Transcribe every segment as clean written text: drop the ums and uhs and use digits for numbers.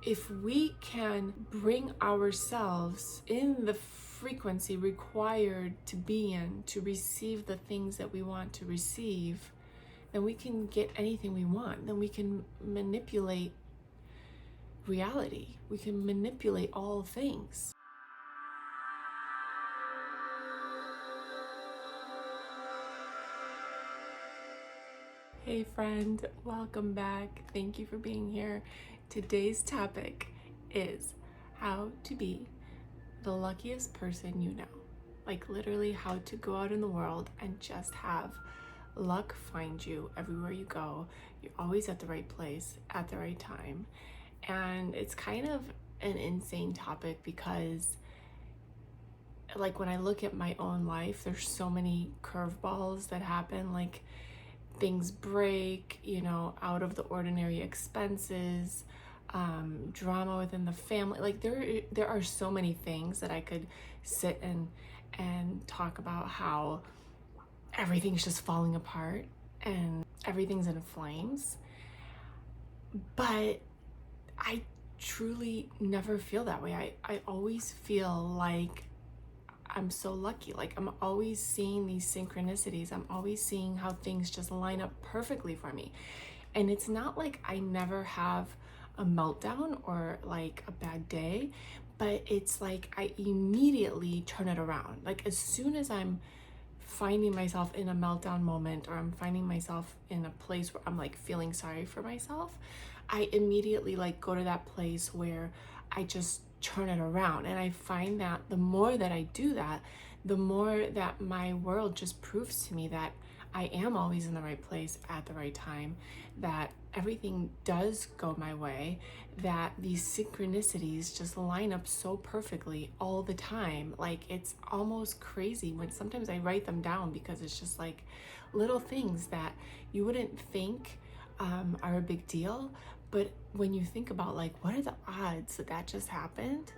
if we can bring ourselves in the frequency required to be in to receive the things that we want to receive, then we can get anything we want. Then we can manipulate reality. We can manipulate all things. Hey friend, welcome back. Thank you for being here. Today's topic is how to be the luckiest person you know. Like literally how to go out in the world and just have luck find you everywhere you go. You're always at the right place at the right time. And it's kind of an insane topic because like when I look at my own life, there's so many curveballs that happen, like things break, out of the ordinary expenses, drama within the family. Like there are so many things that I could sit and talk about how everything's just falling apart and everything's in flames. But I truly never feel that way. I always feel like I'm so lucky. Like I'm always seeing these synchronicities. I'm always seeing how things just line up perfectly for me. And it's not like I never have a meltdown or like a bad day, but it's like I immediately turn it around. Like as soon as I'm finding myself in a meltdown moment or I'm finding myself in a place where I'm like feeling sorry for myself, I immediately like go to that place where I just turn it around. And I find that the more that I do that, the more that my world just proves to me that I am always in the right place at the right time, that everything does go my way, that these synchronicities just line up so perfectly all the time. Like it's almost crazy when sometimes I write them down because it's just like little things that you wouldn't think are a big deal. But when you think about like, what are the odds that that just happened?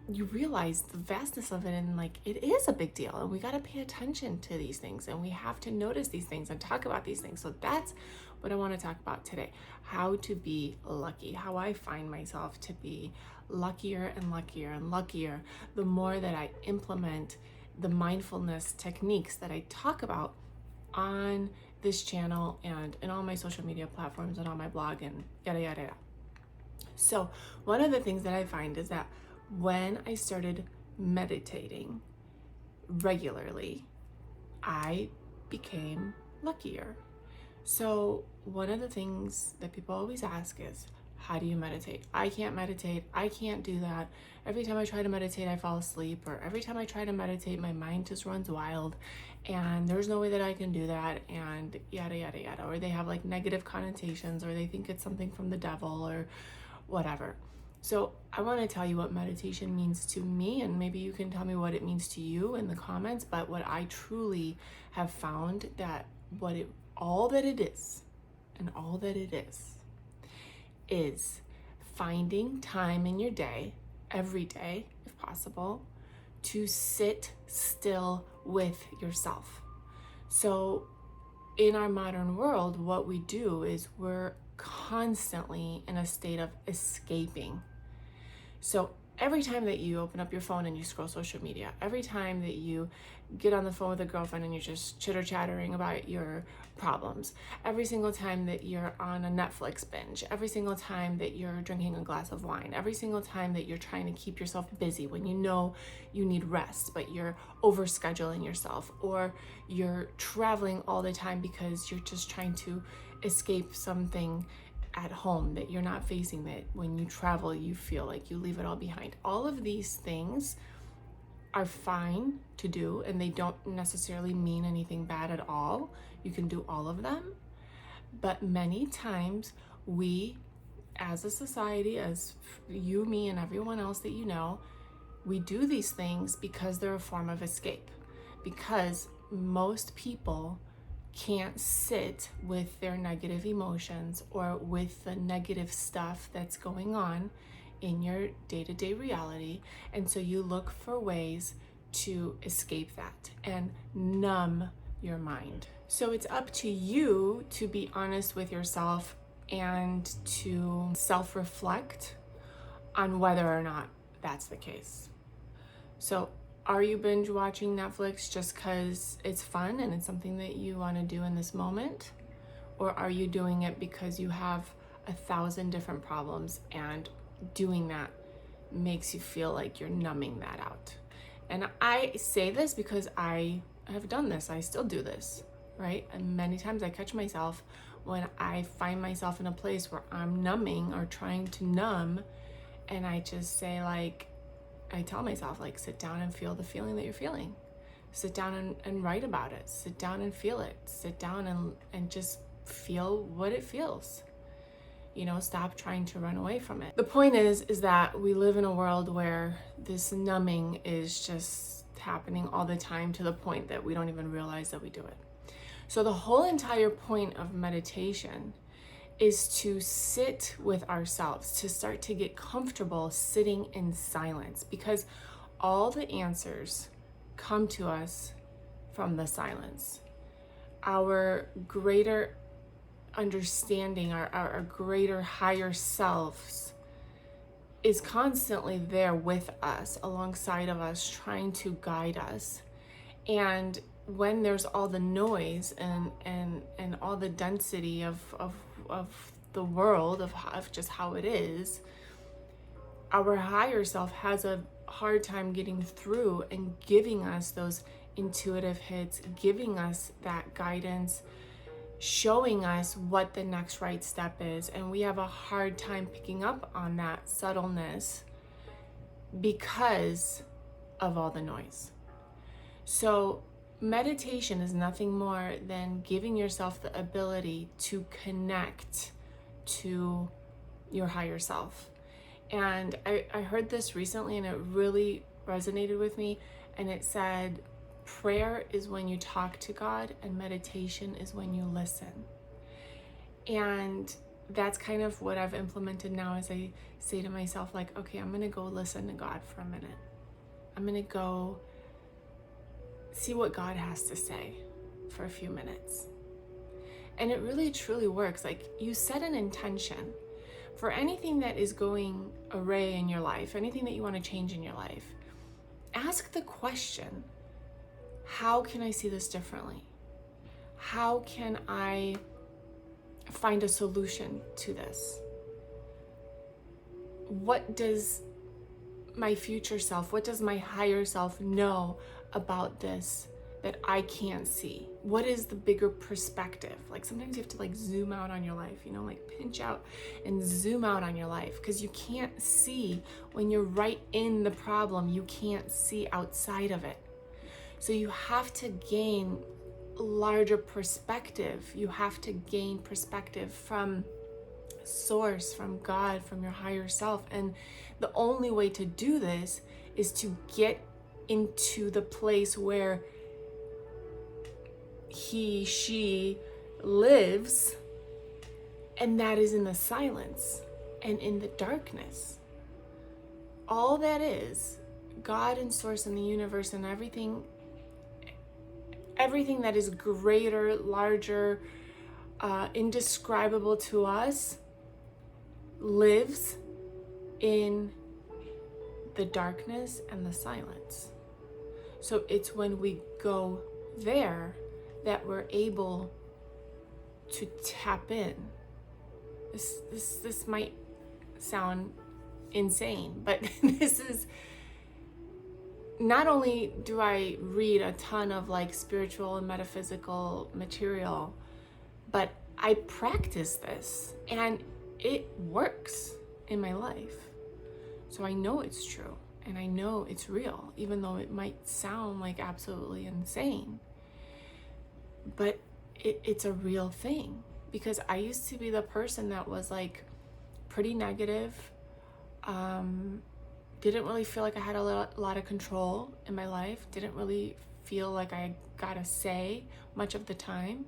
You realize the vastness of it, and like it is a big deal, and we got to pay attention to these things, and we have to notice these things and talk about these things. So that's what I want to talk about today: how to be lucky, how I find myself to be luckier and luckier and luckier the more that I implement the mindfulness techniques that I talk about on this channel and in all my social media platforms and on my blog and yada yada yada. So one of the things that I find is that when I started meditating regularly, I became luckier. So one of the things that people always ask is, how do you meditate? I can't meditate. I can't do that. Every time I try to meditate, I fall asleep, or every time I try to meditate, my mind just runs wild and there's no way that I can do that, and yada, yada, yada. Or they have like negative connotations, or they think it's something from the devil or whatever. So I want to tell you what meditation means to me, and maybe you can tell me what it means to you in the comments. But what I truly have found that all that it is finding time in your day, every day if possible, to sit still with yourself. So in our modern world, what we do is we're constantly in a state of escaping. So every time that you open up your phone and you scroll social media, every time that you get on the phone with a girlfriend and you're just chitter-chattering about your problems, every single time that you're on a Netflix binge, every single time that you're drinking a glass of wine, every single time that you're trying to keep yourself busy when you know you need rest, but you're overscheduling yourself, or you're traveling all the time because you're just trying to escape something at home that you're not facing, that when you travel you feel like you leave it all behind. All of these things are fine to do, and they don't necessarily mean anything bad at all. You can do all of them, but many times we as a society, as you, me, and everyone else that you know, we do these things because they're a form of escape, because most people can't sit with their negative emotions or with the negative stuff that's going on in your day-to-day reality. And so you look for ways to escape that and numb your mind. So it's up to you to be honest with yourself and to self-reflect on whether or not that's the case. So are you binge watching Netflix just because it's fun and it's something that you want to do in this moment? Or are you doing it because you have 1,000 different problems and doing that makes you feel like you're numbing that out? And I say this because I have done this. I still do this, right? And many times I catch myself when I find myself in a place where I'm numbing or trying to numb, and I just say, like, I tell myself, like, sit down and feel the feeling that you're feeling. Sit down and write about it. Sit down and feel it. Sit down and just feel what it feels. You know, stop trying to run away from it. The point is that we live in a world where this numbing is just happening all the time, to the point that we don't even realize that we do it. So the whole entire point of meditation is to sit with ourselves, to start to get comfortable sitting in silence, because all the answers come to us from the silence. Our greater understanding, our greater higher selves is constantly there with us, alongside of us, trying to guide us. And when there's all the noise and all the density of the world, of just how it is, our higher self has a hard time getting through and giving us those intuitive hits, giving us that guidance, showing us what the next right step is. And we have a hard time picking up on that subtleness because of all the noise. So meditation is nothing more than giving yourself the ability to connect to your higher self. And I heard this recently and it really resonated with me. And it said, prayer is when you talk to God and meditation is when you listen. And that's kind of what I've implemented now, as I say to myself, like, okay, I'm going to go listen to God for a minute. I'm going to go see what God has to say for a few minutes. And it really truly works. Like, you set an intention for anything that is going awry in your life, anything that you want to change in your life. Ask the question, how can I see this differently? How can I find a solution to this? What does my future self, what does my higher self know about this that I can't see? What is the bigger perspective? Like, sometimes you have to like zoom out on your life, you know, like pinch out and zoom out on your life, because you can't see when you're right in the problem. You can't see outside of it. So you have to gain larger perspective. You have to gain perspective from source, from God, from your higher self. And the only way to do this is to get into the place where he, she lives, and that is in the silence and in the darkness. All that is, God and source and the universe and everything that is greater, larger, indescribable to us, lives in the darkness and the silence. So it's when we go there that we're able to tap in. This might sound insane, but this is, not only do I read a ton of like spiritual and metaphysical material, but I practice this and it works in my life. So I know it's true and I know it's real, even though it might sound like absolutely insane. But it's a real thing, because I used to be the person that was like pretty negative, didn't really feel like I had a lot of control in my life, didn't really feel like I got a say much of the time.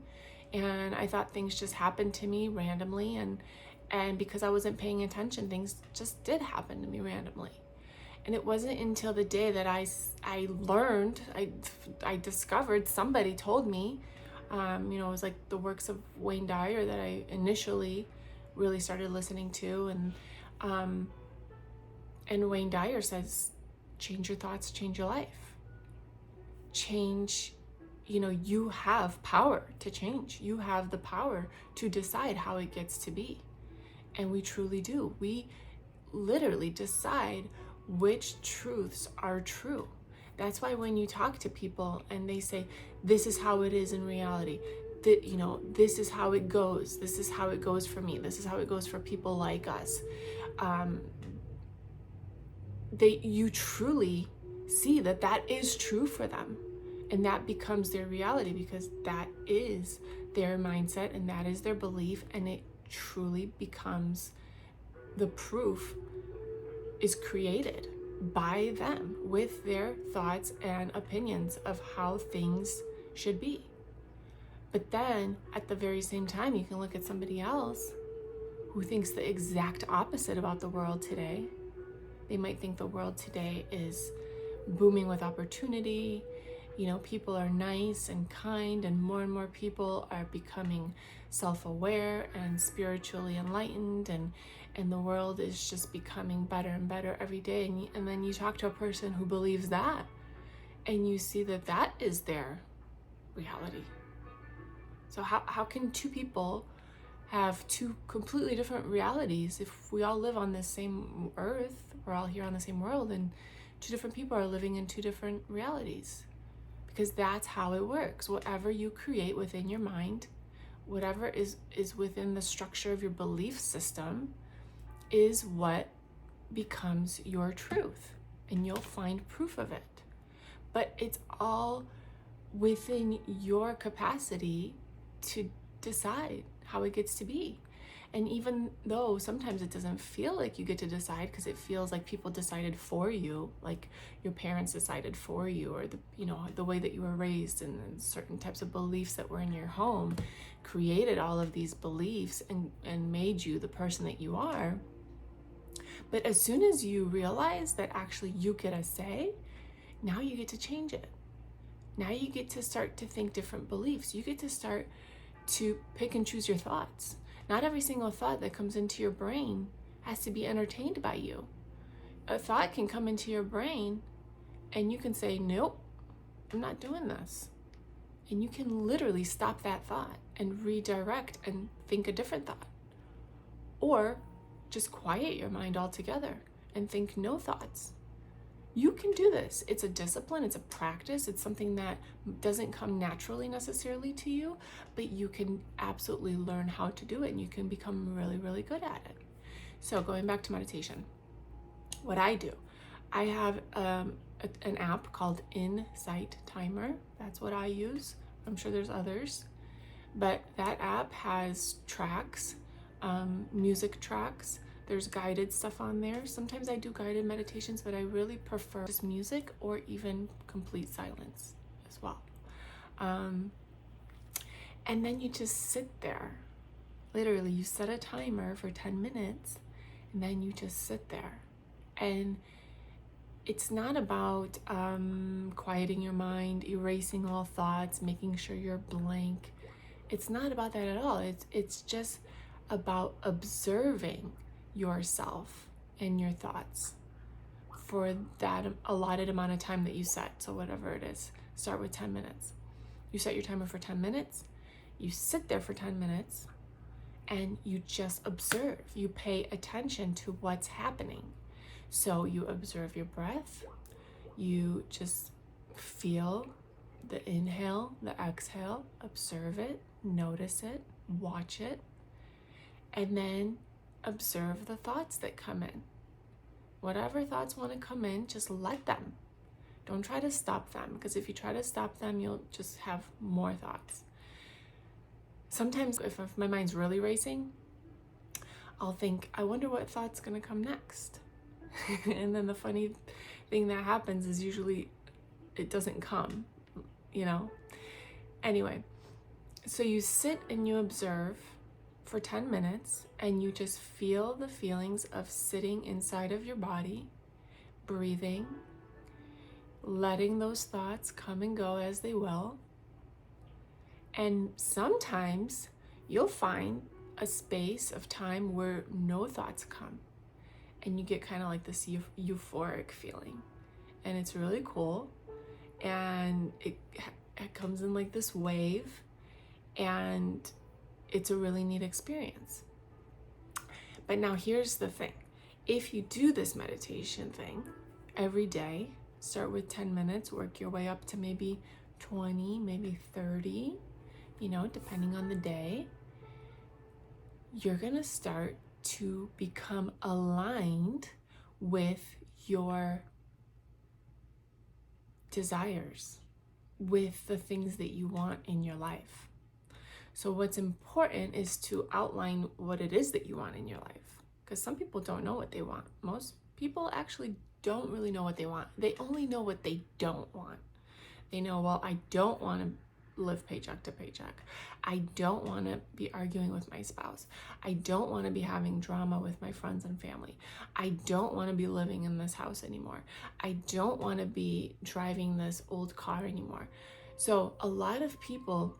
And I thought things just happened to me randomly, and because I wasn't paying attention, things just did happen to me randomly. And it wasn't until the day that I learned, I discovered, somebody told me, it was like the works of Wayne Dyer that I initially really started listening to. And And Wayne Dyer says, change your thoughts, change your life. Change, you have power to change. You have the power to decide how it gets to be. And we truly do. We literally decide which truths are true. That's why when you talk to people and they say, this is how it is in reality, that, this is how it goes. This is how it goes for me. This is how it goes for people like us. You truly see that is true for them. And that becomes their reality because that is their mindset and that is their belief. And it truly becomes the proof is created by them with their thoughts and opinions of how things should be. But then at the very same time, you can look at somebody else who thinks the exact opposite about the world today. They might think the world today is booming with opportunity. People are nice and kind, and more people are becoming self-aware and spiritually enlightened, and the world is just becoming better and better every day. And then you talk to a person who believes that, and you see that is their reality. So how can two people have two completely different realities if we all live on this same earth? We're all here on the same world, and two different people are living in two different realities. Because that's how it works. Whatever you create within your mind, whatever is within the structure of your belief system, is what becomes your truth. And you'll find proof of it. But it's all within your capacity to decide how it gets to be. And even though sometimes it doesn't feel like you get to decide, because it feels like people decided for you, like your parents decided for you, or the way that you were raised and certain types of beliefs that were in your home created all of these beliefs and made you the person that you are. But as soon as you realize that actually you get a say, now you get to change it. Now you get to start to think different beliefs. You get to start to pick and choose your thoughts. Not every single thought that comes into your brain has to be entertained by you. A thought can come into your brain and you can say, nope, I'm not doing this. And you can literally stop that thought and redirect and think a different thought. Or just quiet your mind altogether and think no thoughts. You can do this. It's a discipline, it's a practice, it's something that doesn't come naturally necessarily to you, but you can absolutely learn how to do it and you can become really, really good at it. So going back to meditation, what I do, I have an app called Insight Timer. That's what I use. I'm sure there's others, but that app has tracks, music tracks. There's guided stuff on there. Sometimes I do guided meditations, but I really prefer just music or even complete silence as well. And then you just sit there. Literally, you set a timer for 10 minutes and then you just sit there. And it's not about quieting your mind, erasing all thoughts, making sure you're blank. It's not about that at all. It's just about observing yourself and your thoughts for that allotted amount of time that you set. So whatever it is, start with 10 minutes. You set your timer for 10 minutes, you sit there for 10 minutes, and you just observe. You pay attention to what's happening. So you observe your breath, you just feel the inhale, the exhale, observe it, notice it, watch it, and then observe the thoughts that come in. Whatever thoughts want to come in, just let them. Don't try to stop them, because if you try to stop them, you'll just have more thoughts. Sometimes if my mind's really racing, I'll think, I wonder what thought's going to come next. And then the funny thing that happens is usually it doesn't come, Anyway, so you sit and you observe for 10 minutes and you just feel the feelings of sitting inside of your body, breathing, letting those thoughts come and go as they will. And sometimes you'll find a space of time where no thoughts come. and you get kind of like this euphoric feeling, and it's really cool. And it comes in like this wave, and it's a really neat experience. But now here's the thing. If you do this meditation thing every day, start with 10 minutes, work your way up to maybe 20, maybe 30, depending on the day, you're gonna start to become aligned with your desires, with the things that you want in your life. So what's important is to outline what it is that you want in your life, because some people don't know what they want. Most people actually don't really know what they want. They only know what they don't want. They know, well, I don't want to live paycheck to paycheck. I don't want to be arguing with my spouse. I don't want to be having drama with my friends and family. I don't want to be living in this house anymore. I don't want to be driving this old car anymore. So a lot of people,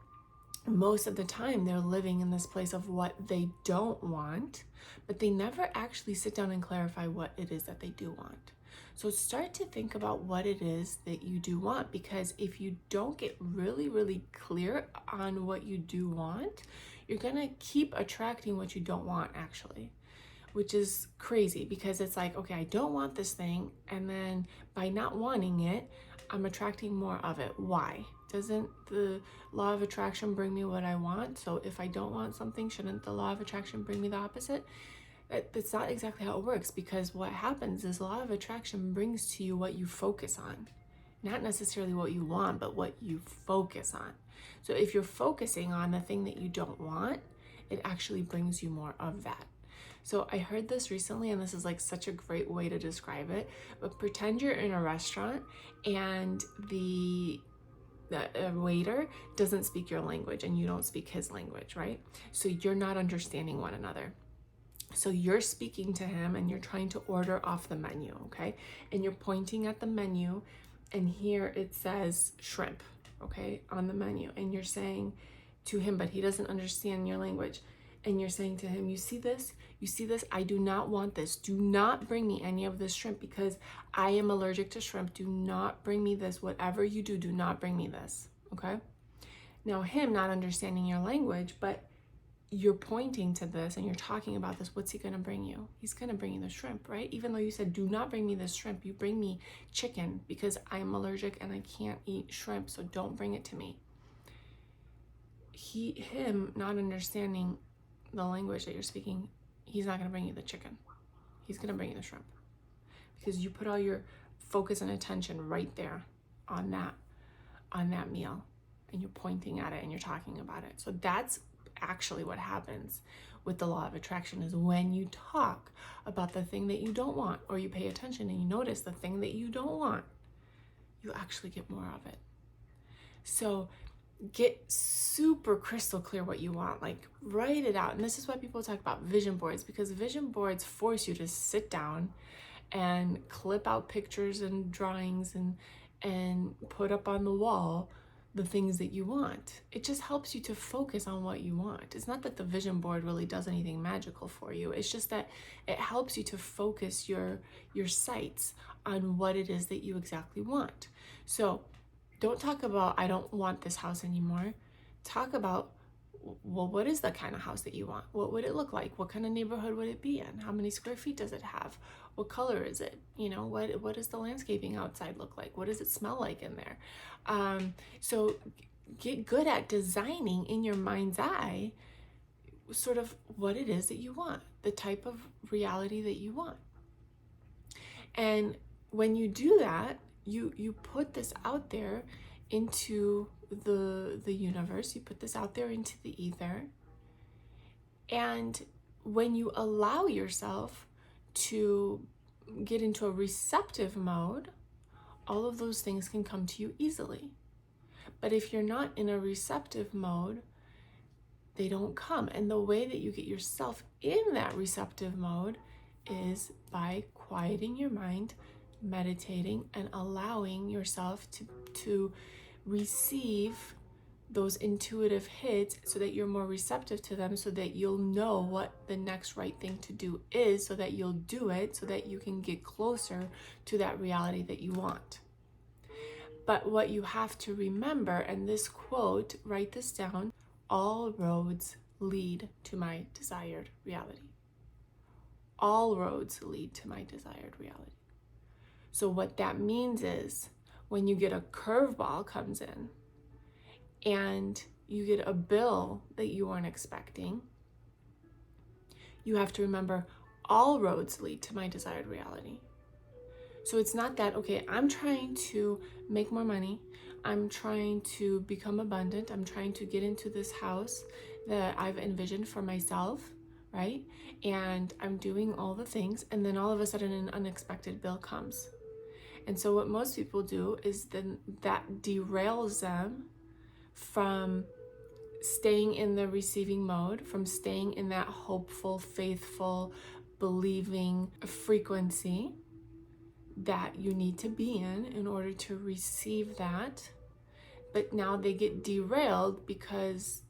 most of the time, they're living in this place of what they don't want, but they never actually sit down and clarify what it is that they do want. So start to think about what it is that you do want, because if you don't get really, really clear on what you do want, you're gonna keep attracting what you don't want, actually, which is crazy, because it's like, okay, I don't want this thing, and then by not wanting it, I'm attracting more of it. Why? Doesn't the law of attraction bring me what I want? So if I don't want something, shouldn't the law of attraction bring me the opposite? That's not exactly how it works, because what happens is law of attraction brings to you what you focus on, not necessarily what you want, but what you focus on. So if you're focusing on the thing that you don't want, it actually brings you more of that. So I heard this recently, and this is like such a great way to describe it, but pretend you're in a restaurant and the waiter doesn't speak your language and you don't speak his language, right? So you're not understanding one another. So you're speaking to him and you're trying to order off the menu, okay? And you're pointing at the menu, and here it says shrimp, okay, on the menu. And you're saying to him, but he doesn't understand your language. And you're saying to him, you see this? You see this? I do not want this. Do not bring me any of this shrimp, because I am allergic to shrimp. Do not bring me this. Whatever you do, do not bring me this, okay? Now him not understanding your language, but you're pointing to this and you're talking about this, what's he gonna bring you? He's gonna bring you the shrimp, right? Even though you said, do not bring me this shrimp, you bring me chicken because I'm allergic and I can't eat shrimp, so don't bring it to me. Him not understanding the language that you're speaking, he's not gonna bring you the chicken. He's gonna bring you the shrimp, because you put all your focus and attention right there on that meal, and you're pointing at it and you're talking about it. So that's actually what happens with the law of attraction, is when you talk about the thing that you don't want, or you pay attention and you notice the thing that you don't want, you actually get more of it. So get super crystal clear what you want, like write it out. And this is why people talk about vision boards, because vision boards force you to sit down and clip out pictures and drawings and put up on the wall the things that you want. It just helps you to focus on what you want. It's not that the vision board really does anything magical for you. It's just that it helps you to focus your sights on what it is that you exactly want. So don't talk about, I don't want this house anymore. Talk about, well, what is the kind of house that you want? What would it look like? What kind of neighborhood would it be in? How many square feet does it have? What color is it? What does the landscaping outside look like? What does it smell like in there? So get good at designing in your mind's eye sort of what it is that you want, the type of reality that you want. And when you do that, you put this out there into the universe, you put this out there into the ether. And when you allow yourself to get into a receptive mode, all of those things can come to you easily. But if you're not in a receptive mode, they don't come. And the way that you get yourself in that receptive mode is by quieting your mind, meditating, and allowing yourself to receive those intuitive hits so that you're more receptive to them, so that you'll know what the next right thing to do is, so that you'll do it, so that you can get closer to that reality that you want. But what you have to remember, and this quote, write this down, all roads lead to my desired reality. All roads lead to my desired reality. So what that means is when you get a curveball comes in and you get a bill that you weren't expecting, you have to remember all roads lead to my desired reality. So it's not that, okay, I'm trying to make more money, I'm trying to become abundant, I'm trying to get into this house that I've envisioned for myself, right? And I'm doing all the things, and then all of a sudden an unexpected bill comes. And so what most people do is then that derails them from staying in the receiving mode, from staying in that hopeful, faithful, believing frequency that you need to be in order to receive that. But now they get derailed because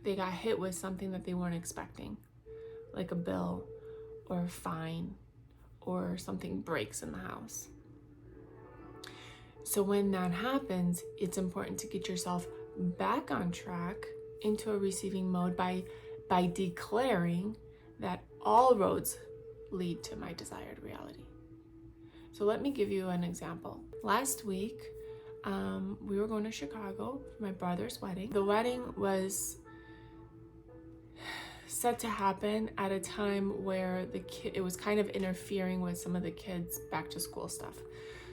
they got hit with something that they weren't expecting, like a bill or a fine or something breaks in the house. So when that happens, it's important to get yourself back on track into a receiving mode by declaring that all roads lead to my desired reality. So let me give you an example. Last week, we were going to Chicago for my brother's wedding. The wedding was set to happen at a time where it was kind of interfering with some of the kids' back to school stuff.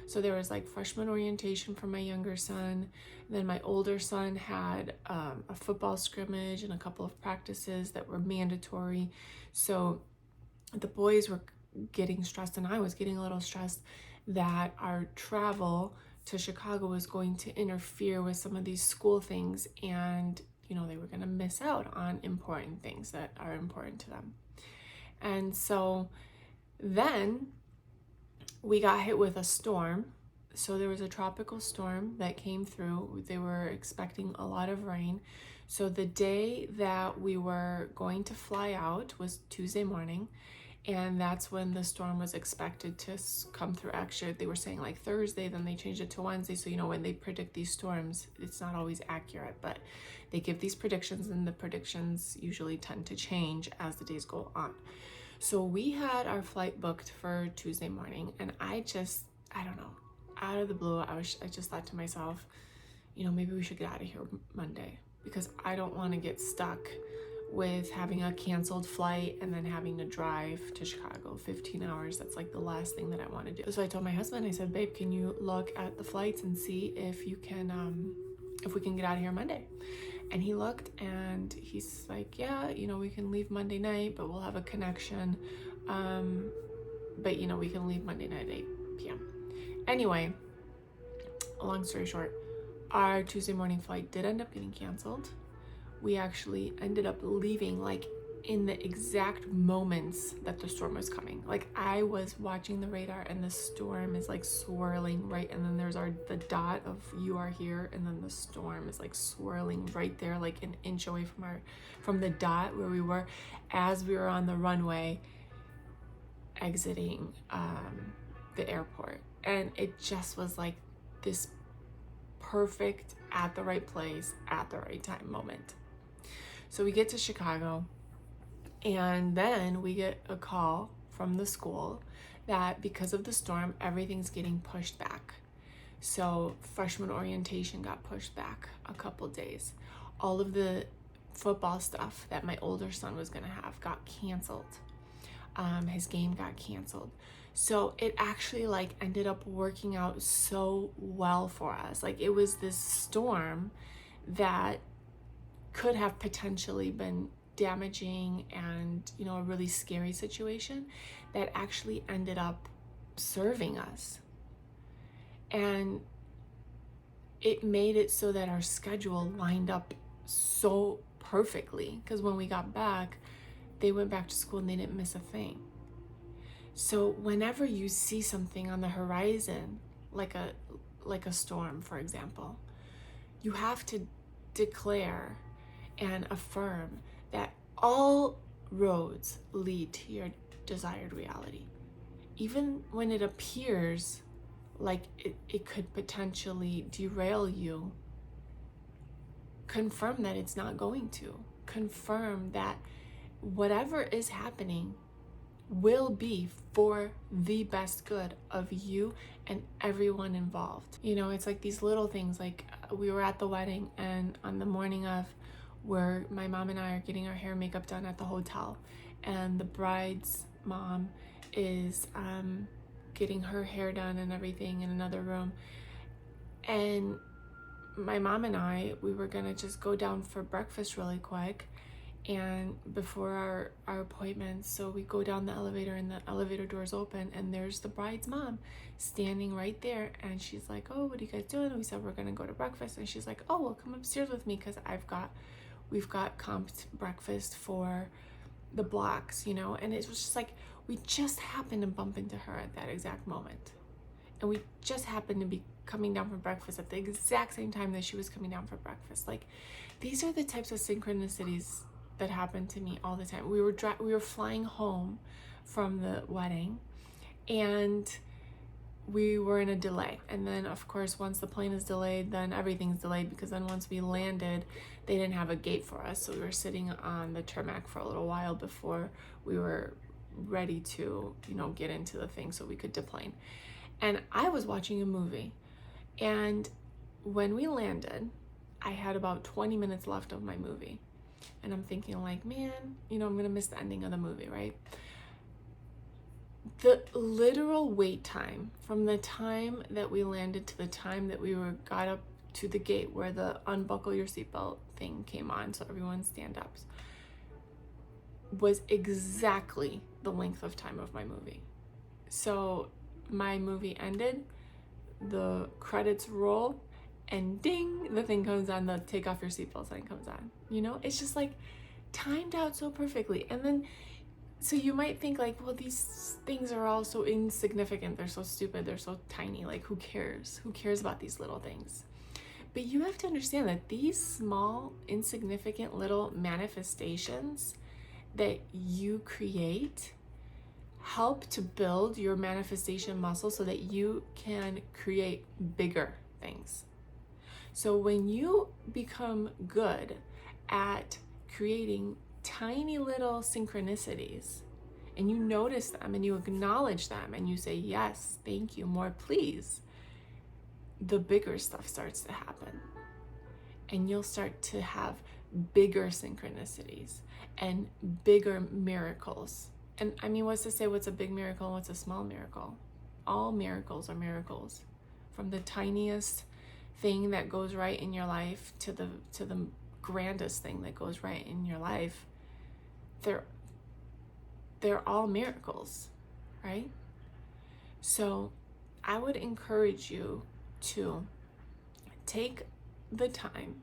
So there was like freshman orientation for my younger son. Then my older son had a football scrimmage and a couple of practices that were mandatory. So the boys were getting stressed, and I was getting a little stressed that our travel to Chicago was going to interfere with some of these school things, and they were going to miss out on important things that are important to them. And so then we got hit with a storm. So there was a tropical storm that came through. They were expecting a lot of rain. So the day that we were going to fly out was Tuesday morning, and that's when the storm was expected to come through. Actually, they were saying like Thursday, then they changed it to Wednesday. So when they predict these storms, it's not always accurate, but they give these predictions, and the predictions usually tend to change as the days go on. So we had our flight booked for Tuesday morning, and I don't know, out of the blue, I just thought to myself, maybe we should get out of here Monday, because I don't want to get stuck with having a canceled flight and then having to drive to Chicago 15 hours. That's like the last thing that I want to do. So I told my husband, I said, babe, can you look at the flights and see if you can, if we can get out of here Monday? And he looked, and he's like, yeah, we can leave Monday night, but we'll have a connection. But we can leave Monday night at 8 p.m. Anyway, long story short, our Tuesday morning flight did end up getting canceled. We actually ended up leaving like in the exact moments that the storm was coming. Like I was watching the radar, and the storm is like swirling right, and then there's the dot of you are here, and then the storm is like swirling right there, like an inch away from the dot where we were, as we were on the runway exiting the airport. And it just was like this perfect at the right place at the right time moment. So we get to Chicago, and then we get a call from the school that because of the storm, everything's getting pushed back. So freshman orientation got pushed back a couple days. All of the football stuff that my older son was gonna have got canceled. His game got canceled. So it actually like ended up working out so well for us. Like it was this storm that could have potentially been damaging and a really scary situation that actually ended up serving us. And it made it so that our schedule lined up so perfectly, because when we got back, they went back to school and they didn't miss a thing. So whenever you see something on the horizon, like a storm, for example, you have to declare and affirm that all roads lead to your desired reality. Even when it appears like it could potentially derail you, confirm that it's not going to. Confirm that whatever is happening will be for the best good of you and everyone involved. You know, it's like these little things, like we were at the wedding, and on the morning of, where my mom and I are getting our hair and makeup done at the hotel, and the bride's mom is getting her hair done and everything in another room. And my mom and I, we were gonna just go down for breakfast really quick and before our appointments. So we go down the elevator and the elevator doors open, and there's the bride's mom standing right there, and she's like, oh, what are you guys doing? And we said we're gonna go to breakfast, and she's like, oh, well, come upstairs with me, because we've got comped breakfast for the blocks, you know. And it was just like, we just happened to bump into her at that exact moment, and we just happened to be coming down for breakfast at the exact same time that she was coming down for breakfast. Like, these are the types of synchronicities that happen to me all the time. We were flying home from the wedding, and we were in a delay. And then, of course, once the plane is delayed, then everything's delayed, because then once we landed, they didn't have a gate for us. So we were sitting on the tarmac for a little while before we were ready to, you know, get into the thing so we could deplane. And I was watching a movie, and when we landed, I had about 20 minutes left of my movie. And I'm thinking, like, man, you know, I'm gonna miss the ending of the movie, right? The literal wait time from the time that we landed to the time that we got up to the gate where the unbuckle your seatbelt thing came on, so everyone stand ups, was exactly the length of time of my movie. So my movie ended, the credits roll, and ding, the thing comes on, the take off your seatbelt sign comes on. You know, it's just like timed out so perfectly. And then, so you might think, like, well, these things are all so insignificant, they're so stupid, they're so tiny, like, who cares? Who cares about these little things? But you have to understand that these small, insignificant little manifestations that you create help to build your manifestation muscle so that you can create bigger things. So when you become good at creating tiny little synchronicities, and you notice them and you acknowledge them and you say, yes, thank you, more please, the bigger stuff starts to happen. And you'll start to have bigger synchronicities and bigger miracles. And I mean, what's to say what's a big miracle and what's a small miracle? All miracles are miracles. From the tiniest thing that goes right in your life to the grandest thing that goes right in your life, they're all miracles, right? So I would encourage you to take the time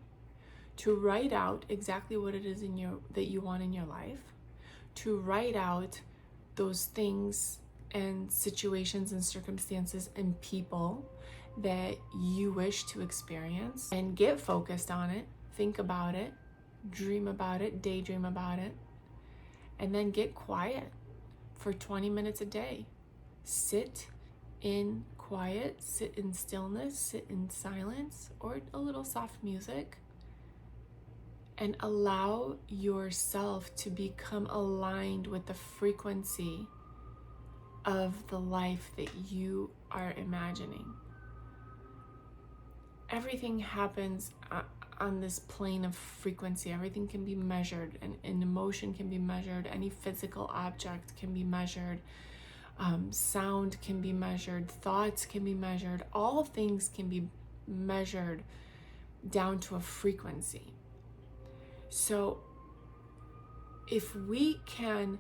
to write out exactly what it is that you want in your life, to write out those things and situations and circumstances and people that you wish to experience, and get focused on it, think about it, dream about it, daydream about it, and then get quiet for 20 minutes a day. Sit in quiet, sit in stillness, sit in silence, or a little soft music, and allow yourself to become aligned with the frequency of the life that you are imagining. Everything happens on this plane of frequency. Everything can be measured, and emotion can be measured. Any physical object can be measured. Sound can be measured. Thoughts can be measured. All things can be measured down to a frequency. So if we can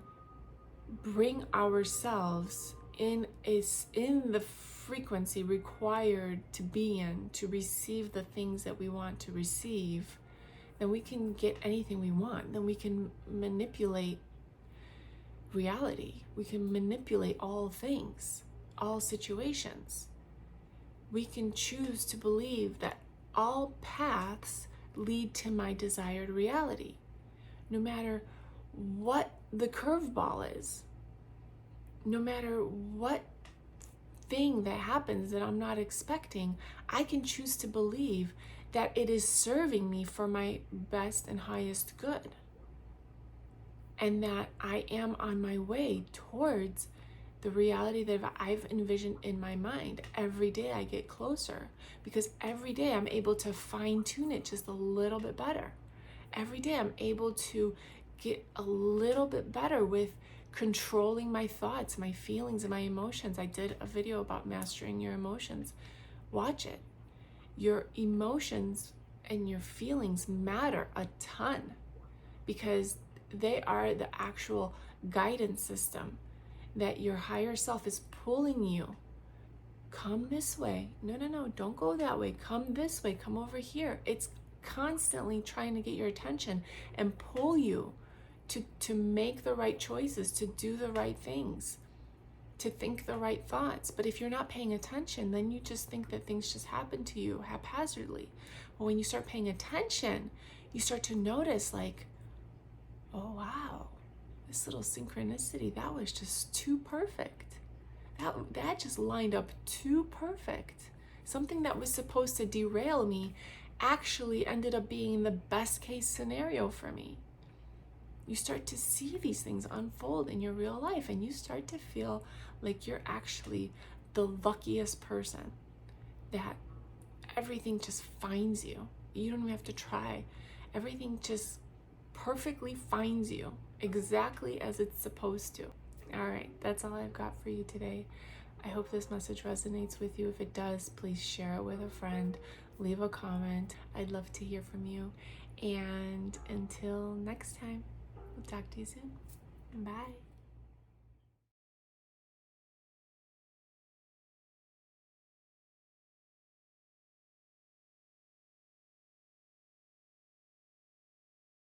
bring ourselves in the frequency required to be in to receive the things that we want to receive, then we can get anything we want. Then we can manipulate reality. We can manipulate all things, all situations. We can choose to believe that all paths lead to my desired reality. No matter what the curveball is, no matter what thing that happens that I'm not expecting, I can choose to believe that it is serving me for my best and highest good. And that I am on my way towards the reality that I've envisioned in my mind. Every day I get closer, because every day I'm able to fine tune it just a little bit better. Every day I'm able to get a little bit better with controlling my thoughts, my feelings, and my emotions. I did a video about mastering your emotions. Watch it. Your emotions and your feelings matter a ton, because they are the actual guidance system that your higher self is pulling you. Come this way. No, don't go that way. Come this way. Come over here. It's constantly trying to get your attention and pull you to make the right choices, to do the right things, to think the right thoughts. But if you're not paying attention, then you just think that things just happen to you haphazardly. But when you start paying attention, you start to notice, like, oh wow, this little synchronicity, that was just too perfect. That just lined up too perfect. Something that was supposed to derail me actually ended up being the best case scenario for me. You start to see these things unfold in your real life, and you start to feel like you're actually the luckiest person, that everything just finds you. You don't even have to try. Everything just perfectly finds you exactly as it's supposed to. All right, that's all I've got for you today. I hope this message resonates with you. If it does, please share it with a friend. Leave a comment. I'd love to hear from you. And until next time, we'll talk to you soon. Bye.